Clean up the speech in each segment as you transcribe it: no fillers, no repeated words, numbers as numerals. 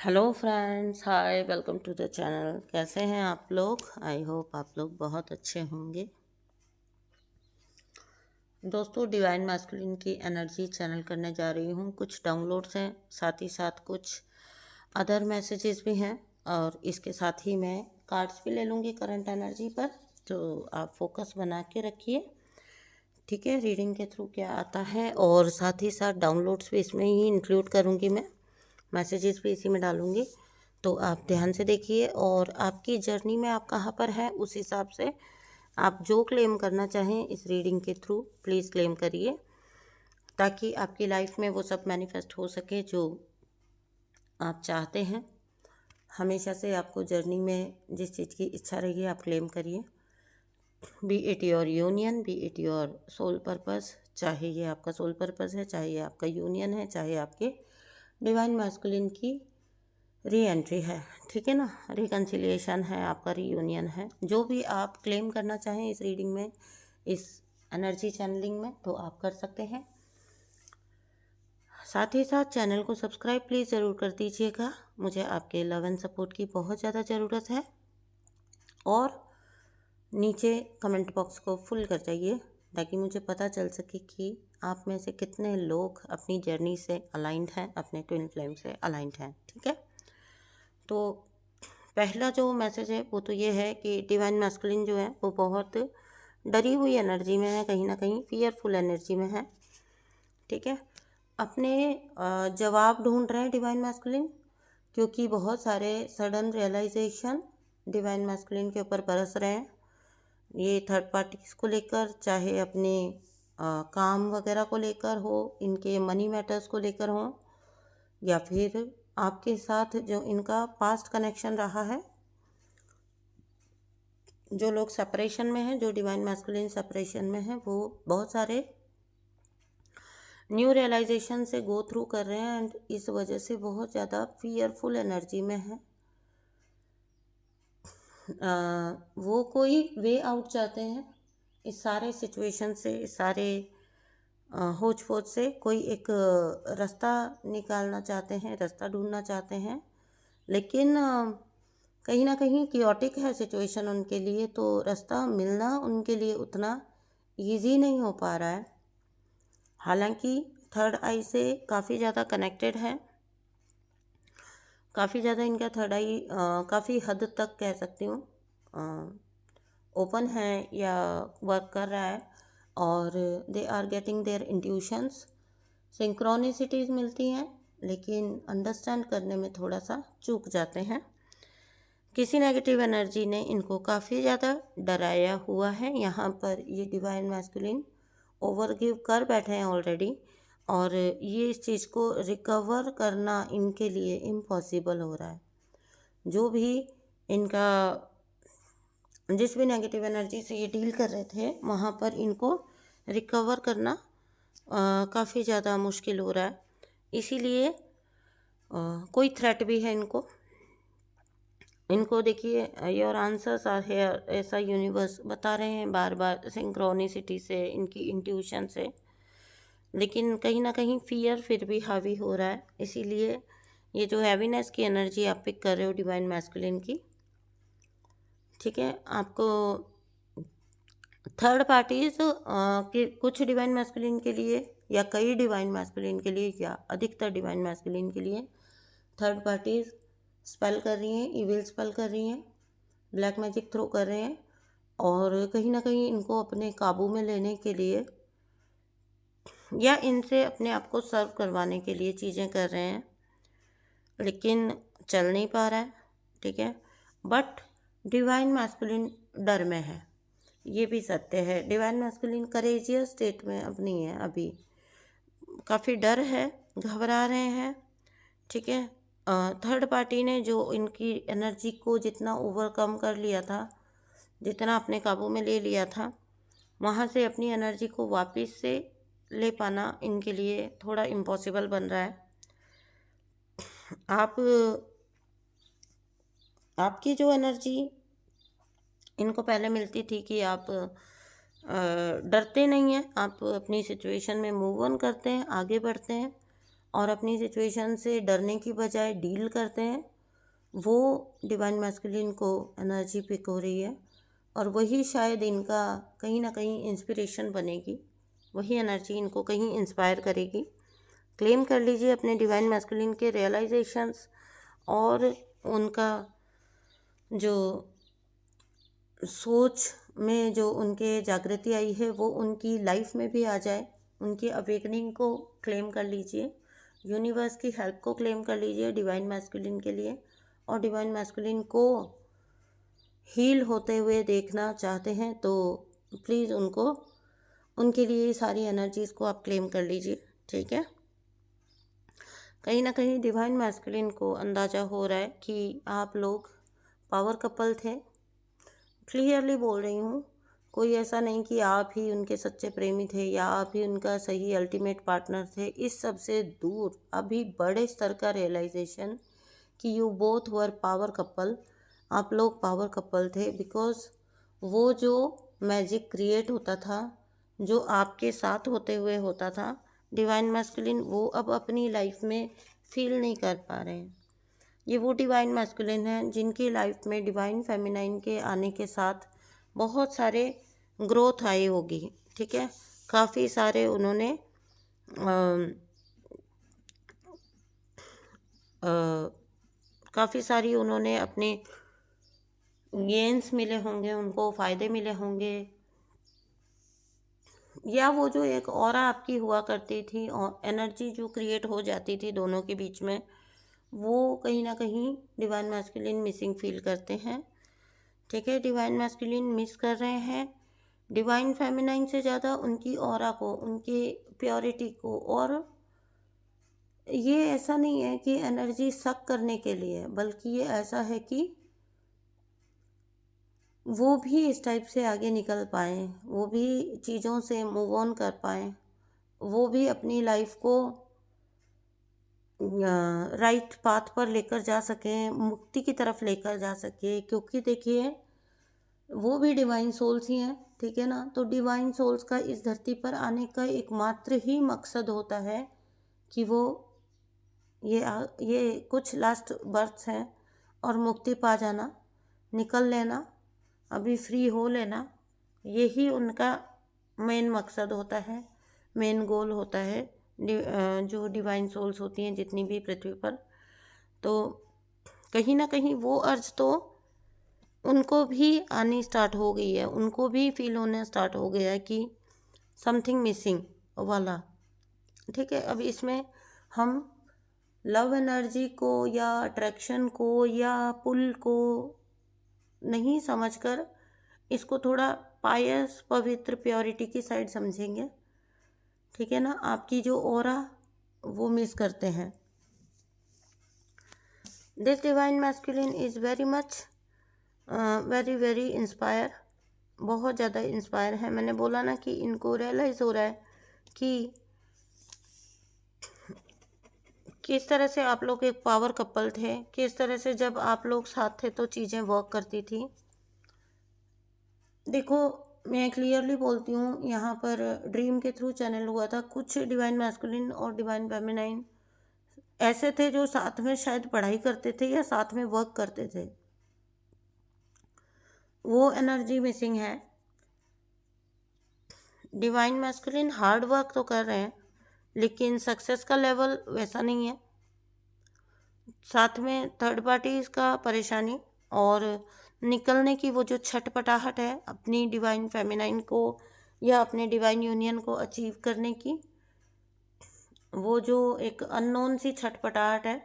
Hello friends, hi, welcome to the channel. कैसे हैं आप लोग? आई होप आप लोग बहुत अच्छे होंगे। दोस्तों, डिवाइन मैस्कुलिन की एनर्जी चैनल करने जा रही हूँ। कुछ डाउनलोड्स हैं, साथ ही साथ कुछ अदर मैसेजेस भी हैं, और इसके साथ ही मैं कार्ड्स भी ले लूँगी करंट एनर्जी पर। तो आप फोकस बना के रखिए, ठीक है। रीडिंग के थ्रू क्या आता है, और साथ ही साथ डाउनलोड्स भी इसमें ही इंक्लूड करूँगी मैं, मैसेजेस भी इसी में डालूँगी। तो आप ध्यान से देखिए, और आपकी जर्नी में आप कहाँ पर हैं उस हिसाब से आप जो क्लेम करना चाहें इस रीडिंग के थ्रू प्लीज़ क्लेम करिए, ताकि आपकी लाइफ में वो सब मैनिफेस्ट हो सके जो आप चाहते हैं। हमेशा से आपको जर्नी में जिस चीज़ की इच्छा रही है आप क्लेम करिए। Be it your union, be it your soul purpose, चाहे ये आपका सोल पर्पस है, चाहे ये आपका यूनियन है, चाहे आपके डिवाइन मैस्कुलिन की री एंट्री है, ठीक है ना, रिकन्सिलिएशन है, आपका रीयूनियन है। जो भी आप क्लेम करना चाहें इस रीडिंग में, इस एनर्जी चैनलिंग में, तो आप कर सकते हैं। साथ ही साथ चैनल को सब्सक्राइब प्लीज़ ज़रूर कर दीजिएगा। मुझे आपके लव एंड सपोर्ट की बहुत ज़्यादा ज़रूरत है। और नीचे कमेंट बॉक्स को फुल कर जाइए, ताकि मुझे पता चल सके कि आप में से कितने लोग अपनी जर्नी से अलाइंड हैं, अपने ट्विन फ्लेम से अलाइंड हैं, ठीक है। तो पहला जो मैसेज है वो तो ये है कि डिवाइन मैस्कुलिन जो है वो बहुत डरी हुई एनर्जी में है, कहीं ना कहीं फियरफुल एनर्जी में है, ठीक है। अपने जवाब ढूंढ रहे हैं डिवाइन मैस्कुलिन, क्योंकि बहुत सारे सडन रियलाइजेशन डिवाइन मैस्कुलिन के ऊपर बरस रहे हैं। ये थर्ड पार्टीज को लेकर, चाहे अपने काम वगैरह को लेकर हो, इनके मनी मैटर्स को लेकर हो, या फिर आपके साथ जो इनका पास्ट कनेक्शन रहा है। जो लोग सेपरेशन में हैं, जो डिवाइन मैस्कुलिन सेपरेशन में हैं, वो बहुत सारे न्यू रियलाइजेशन से गो थ्रू कर रहे हैं, एंड इस वजह से बहुत ज़्यादा फियरफुल एनर्जी में है। वो कोई वे आउट चाहते हैं इस सारे सिचुएशन से, इस सारे होच पोच से कोई एक रास्ता निकालना चाहते हैं, रास्ता ढूंढना चाहते हैं। लेकिन कहीं ना कहीं क्योटिक है सिचुएशन उनके लिए, तो रास्ता मिलना उनके लिए उतना इजी नहीं हो पा रहा है। हालांकि थर्ड आई से काफ़ी ज़्यादा कनेक्टेड है, काफ़ी ज़्यादा इनका थर्ड आई काफ़ी हद तक कह सकती हूँ ओपन है या वर्क कर रहा है, और they are getting their intuitions. Synchronicities मिलती हैं, लेकिन अंडरस्टैंड करने में थोड़ा सा चूक जाते हैं। किसी नेगेटिव एनर्जी ने इनको काफ़ी ज़्यादा डराया हुआ है। यहाँ पर ये डिवाइन मैस्कुलिन ओवरगिव कर बैठे हैं ऑलरेडी, और ये इस चीज़ को रिकवर करना इनके लिए इम्पॉसिबल हो रहा है। जो भी इनका, जिस भी नेगेटिव एनर्जी से ये डील कर रहे थे, वहाँ पर इनको रिकवर करना काफ़ी ज़्यादा मुश्किल हो रहा है। इसीलिए कोई थ्रेट भी है इनको। देखिए, योर आंसर्स आर हेयर, ऐसा यूनिवर्स बता रहे हैं बार बार, सिंक्रोनिसिटी से, इनकी इंट्यूशन से। लेकिन कहीं ना कहीं फियर फिर भी हावी हो रहा है। इसीलिए ये जो हैवीनेस की एनर्जी आप पिक कर रहे हो डिवाइन मैस्कुलिन की, ठीक है, आपको थर्ड पार्टीज के कुछ डिवाइन मैस्कुलिन के लिए, या कई डिवाइन मैस्कुलिन के लिए, या अधिकतर डिवाइन मैस्कुलिन के लिए थर्ड पार्टीज स्पेल कर रही हैं, इविल स्पेल कर रही हैं, ब्लैक मैजिक थ्रो कर रहे हैं, और कहीं ना कहीं इनको अपने काबू में लेने के लिए या इनसे अपने आप को सर्व करवाने के लिए चीज़ें कर रहे हैं, लेकिन चल नहीं पा रहा है, ठीक है। बट डिवाइन मैस्कुलिन डर में है, ये भी सत्य है। डिवाइन मैस्कुलिन करेजियस स्टेट में अब नहीं है, अभी काफ़ी डर है, घबरा रहे हैं, ठीक है। थर्ड पार्टी ने जो इनकी एनर्जी को जितना ओवरकम कर लिया था, जितना अपने काबू में ले लिया था, वहाँ से अपनी एनर्जी को वापस से ले पाना इनके लिए थोड़ा इम्पॉसिबल बन रहा है। आपकी जो एनर्जी इनको पहले मिलती थी कि आप डरते नहीं हैं, आप अपनी सिचुएशन में मूव ऑन करते हैं, आगे बढ़ते हैं, और अपनी सिचुएशन से डरने की बजाय डील करते हैं, वो डिवाइन मैस्कुलिन को एनर्जी पिक हो रही है। और वही शायद इनका कहीं ना कहीं इंस्पिरेशन बनेगी, वही एनर्जी इनको कहीं इंस्पायर करेगी। क्लेम कर लीजिए अपने डिवाइन मैस्कुलिन के रियलाइजेशंस, और उनका जो सोच में जो उनके जागृति आई है वो उनकी लाइफ में भी आ जाए। उनकी अवेकनिंग को क्लेम कर लीजिए, यूनिवर्स की हेल्प को क्लेम कर लीजिए डिवाइन मैस्कुलिन के लिए। और डिवाइन मैस्कुलिन को हील होते हुए देखना चाहते हैं तो प्लीज़ उनको, उनके लिए सारी एनर्जीज़ को आप क्लेम कर लीजिए, ठीक है। कहीं ना कहीं डिवाइन मैस्कुलिन को अंदाज़ा हो रहा है कि आप लोग पावर कपल थे। क्लियरली बोल रही हूँ, कोई ऐसा नहीं कि आप ही उनके सच्चे प्रेमी थे या आप ही उनका सही अल्टीमेट पार्टनर थे। इस सब से दूर अभी बड़े स्तर का रियलाइजेशन कि you both were power couple, आप लोग पावर कपल थे। बिकॉज वो जो मैजिक क्रिएट होता था, जो आपके साथ होते हुए होता था डिवाइन मैस्कुलिन, वो अब अपनी लाइफ में फील नहीं कर पा रहे हैं। ये वो डिवाइन मैस्कुलिन हैं जिनकी लाइफ में डिवाइन फेमिनाइन के आने के साथ बहुत सारे ग्रोथ आई होगी, ठीक है। काफ़ी सारे उन्होंने काफ़ी सारी उन्होंने अपने गेन्स मिले होंगे, उनको फ़ायदे मिले होंगे, या वो जो एक ऑरा आपकी हुआ करती थी और एनर्जी जो क्रिएट हो जाती थी दोनों के बीच में, वो कहीं ना कहीं डिवाइन मैस्कुलिन मिसिंग फील करते हैं, ठीक है। डिवाइन मैस्कुलिन मिस कर रहे हैं डिवाइन फेमिनाइन से ज़्यादा उनकी ऑरा को, उनकी प्योरिटी को। और ये ऐसा नहीं है कि एनर्जी सक करने के लिए, बल्कि ये ऐसा है कि वो भी इस टाइप से आगे निकल पाएँ, वो भी चीज़ों से मूव ऑन कर पाएँ, वो भी अपनी लाइफ को राइट पाथ पर लेकर जा सकें, मुक्ति की तरफ लेकर जा सके। क्योंकि देखिए वो भी डिवाइन सोल्स ही हैं, ठीक है ना। तो डिवाइन सोल्स का इस धरती पर आने का एकमात्र ही मकसद होता है कि वो ये कुछ लास्ट बर्थ्स हैं और मुक्ति पा जाना, निकल लेना, अभी फ्री हो लेना, यही उनका मेन मकसद होता है, मेन गोल होता है। जो डिवाइन सोल्स होती हैं जितनी भी पृथ्वी पर, तो कहीं ना कहीं वो अर्ज तो उनको भी आनी स्टार्ट हो गई है, उनको भी फील होना स्टार्ट हो गया है कि समथिंग मिसिंग वाला, ठीक है। अब इसमें हम लव एनर्जी को या अट्रैक्शन को या पुल को नहीं समझकर इसको थोड़ा पायस, पवित्र, प्योरिटी की साइड समझेंगे, ठीक है ना। आपकी जो ऑरा वो मिस करते हैं। This divine masculine is very much very very inspire, बहुत ज़्यादा इंस्पायर है। मैंने बोला ना कि इनको रियलाइज़ हो रहा है कि किस तरह से आप लोग एक पावर कपल थे, किस तरह से जब आप लोग साथ थे तो चीज़ें वर्क करती थी। देखो मैं क्लियरली बोलती हूँ, यहाँ पर ड्रीम के थ्रू चैनल हुआ था। कुछ डिवाइन मैस्कुलिन और डिवाइन फेमिनाइन ऐसे थे जो साथ में शायद पढ़ाई करते थे या साथ में वर्क करते थे, वो एनर्जी मिसिंग है। डिवाइन मैस्कुलिन हार्ड वर्क तो कर रहे हैं लेकिन सक्सेस का लेवल वैसा नहीं है। साथ में थर्ड पार्टीज का परेशानी और निकलने की वो जो छटपटाहट है अपनी डिवाइन फेमिनाइन को या अपने डिवाइन यूनियन को अचीव करने की, वो जो एक अननोन सी छटपटाहट है,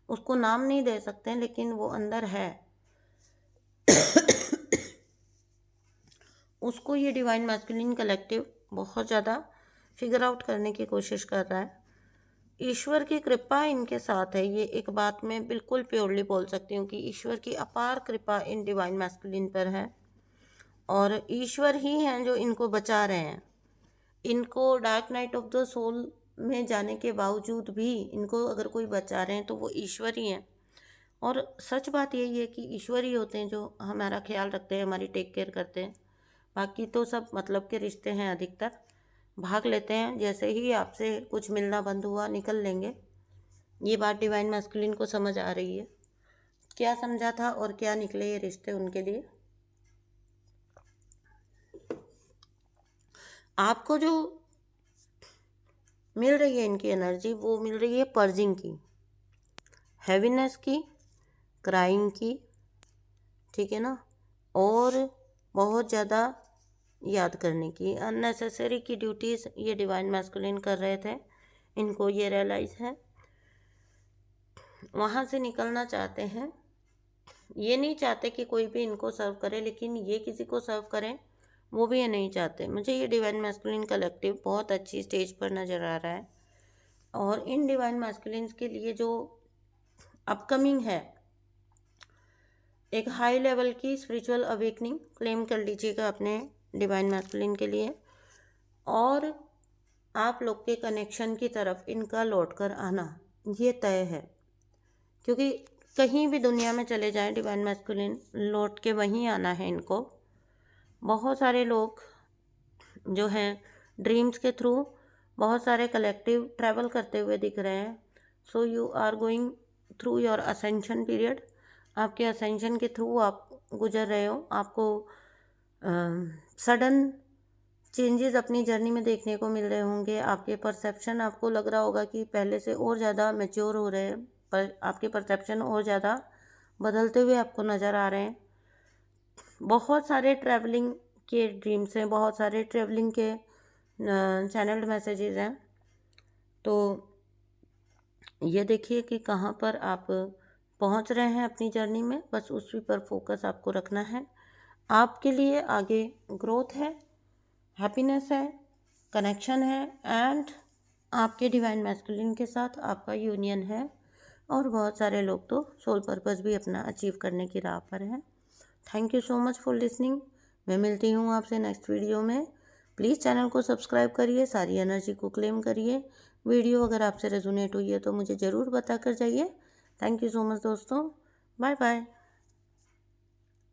उसको नाम नहीं दे सकते हैं लेकिन वो अंदर है। उसको ये डिवाइन मैस्कुलिन कलेक्टिव बहुत ज़्यादा फिगर आउट करने की कोशिश कर रहा है। ईश्वर की कृपा इनके साथ है, ये एक बात मैं बिल्कुल प्योरली बोल सकती हूँ कि ईश्वर की अपार कृपा इन डिवाइन मैस्कुलिन पर है। और ईश्वर ही हैं जो इनको बचा रहे हैं। इनको dark night of the soul में जाने के बावजूद भी इनको अगर कोई बचा रहे हैं तो वो ईश्वर ही हैं। और सच बात यही है कि ईश्वर ही होते हैं जो हमारा ख्याल रखते हैं, हमारी टेक केयर करते हैं। बाकी तो सब मतलब के रिश्ते हैं अधिकतर, भाग लेते हैं, जैसे ही आपसे कुछ मिलना बंद हुआ निकल लेंगे। ये बात डिवाइन मैस्कुलिन को समझ आ रही है, क्या समझा था और क्या निकले ये रिश्ते उनके लिए। आपको जो मिल रही है इनकी एनर्जी, वो मिल रही है पर्जिंग की, हैवीनेस की, क्राइंग की, ठीक है ना, और बहुत ज़्यादा याद करने की, अननेसेसरी की ड्यूटीज़ ये डिवाइन मैस्कुलिन कर रहे थे। इनको ये रियलाइज़ है, वहाँ से निकलना चाहते हैं। ये नहीं चाहते कि कोई भी इनको सर्व करे, लेकिन ये किसी को सर्व करें वो भी ये नहीं चाहते। मुझे ये डिवाइन मैस्कुलिन कलेक्टिव बहुत अच्छी स्टेज पर नज़र आ रहा है। और इन डिवाइन मैस्कुलिन्स के लिए जो अपकमिंग है, एक हाई लेवल की स्पिरिचुअल अवेकनिंग क्लेम कर लीजिएगा अपने डिवाइन मैस्कुलिन के लिए। और आप लोग के कनेक्शन की तरफ इनका लौट कर आना ये तय है, क्योंकि कहीं भी दुनिया में चले जाएं डिवाइन मैस्कुलिन लौट के वहीं आना है इनको। बहुत सारे लोग जो हैं ड्रीम्स के थ्रू बहुत सारे कलेक्टिव ट्रैवल करते हुए दिख रहे हैं। So you are going through your ascension period. आपके असेंशन के थ्रू आप गुजर रहे हो। आपको सडन चेंजेस अपनी जर्नी में देखने को मिल रहे होंगे। आपके परसेप्शन, आपको लग रहा होगा कि पहले से और ज़्यादा मैच्योर हो रहे हैं, पर आपके परसेप्शन और ज़्यादा बदलते हुए आपको नज़र आ रहे हैं। बहुत सारे ट्रैवलिंग के ड्रीम्स हैं, बहुत सारे ट्रैवलिंग के चैनल्ड मैसेजेस हैं। तो ये देखिए कि कहाँ पर आप पहुँच रहे हैं अपनी जर्नी में, बस उसी पर फोकस आपको रखना है। आपके लिए आगे ग्रोथ है, हैप्पीनेस है, कनेक्शन है, एंड आपके डिवाइन मैस्कुलिन के साथ आपका यूनियन है। और बहुत सारे लोग तो सोल पर्पस भी अपना अचीव करने की राह पर हैं। Thank you so much for listening. मैं मिलती हूँ आपसे नेक्स्ट वीडियो में। प्लीज़ चैनल को सब्सक्राइब करिए, सारी एनर्जी को क्लेम करिए। वीडियो अगर आपसे रेजोनेट हुई है तो मुझे ज़रूर बता कर जाइए। थैंक यू सो मच दोस्तों, बाय बाय।